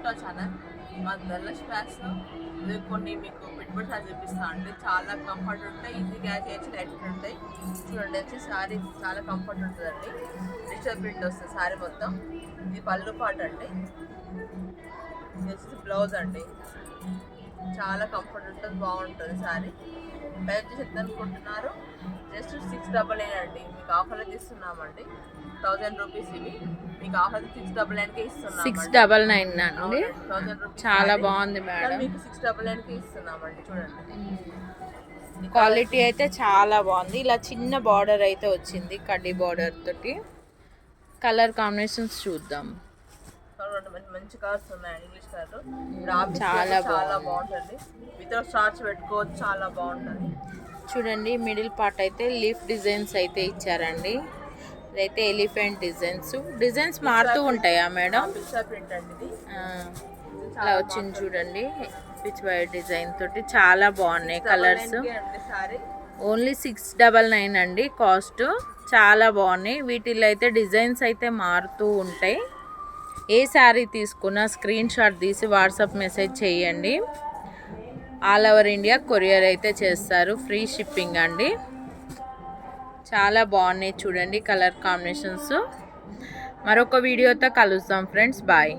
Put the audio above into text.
To channel. మా Dhanalakshmi bags కొన్ని మీకు పెట్టుబడి సార్ చూపిస్తా అండి. చాలా కంఫర్ట్ ఉంటాయి, ఈజీ క్యాచ్ చేయొచ్చు, లైట్ ఉంటాయి. చూడండి వచ్చి శారీ చాలా కంఫర్ట్ ఉంటుందండి. డిజిటల్ ప్రింట్ వస్తుంది శారీ మొత్తం. ఇది పళ్ళు పాట అండి, ఇది వచ్చేసి బ్లౌజ్ అండి. చాలా కంఫర్ట్ ఉంటుంది, బాగుంటుంది శారీ. ప్రైస్ వచ్చేసి ఎంత అనుకుంటున్నారు? జస్ట్ 699 అండి. మీకు ఆఫర్లో ఇస్తున్నామండి. 1000 రూపీస్ ఇవి మీకు ఆఫర్ 699కే ఇస్తున్నాం. 699 అండి. 1000 రూపీస్ చాలా బాగుంది మేడం. మీకు 699కే ఇస్తున్నామండి. చూడండి క్వాలిటీ అయితే చాలా బాగుంది. ఇలా చిన్న బార్డర్ అయితే వచ్చింది, కడ్డీ బార్డర్ తోటి. కలర్ కాంబినేషన్స్ చూద్దాం. మంచి కలర్స్ ఉన్నాయి, ఇంగ్లీష్ కలర్ చాలా బాగుంటుంది. వితౌట్ స్టార్చ్ పెట్టుకోవచ్చు, చాలా బాగుంటుంది. చూడండి మిడిల్ పార్ట్ అయితే లీఫ్ డిజైన్స్ అయితే ఇచ్చారండి. ఇదైతే ఎలిఫెంట్ డిజైన్స్ మారుతూ ఉంటాయా మేడం? ప్రింట్ అండి ఇది. ఇలా వచ్చింది చూడండి, పిచ్ వైట్ డిజైన్ తోటి చాలా బాగున్నాయి కలర్స్. ఓన్లీ 699 అండి కాస్ట్. చాలా బాగున్నాయి. వీటిలో అయితే డిజైన్స్ అయితే మారుతూ ఉంటాయి. ఏ శారీ తీసుకున్నా స్క్రీన్ షాట్ తీసి వాట్సాప్ మెసేజ్ చేయండి. ఆల్ ఓవర్ ఇండియా కొరియర్ అయితే చేస్తారు, ఫ్రీ షిప్పింగ్ అండి. చాలా బాగున్నాయి చూడండి కలర్ కాంబినేషన్స్. మరొక వీడియోతో కలుస్తాం ఫ్రెండ్స్, బాయ్.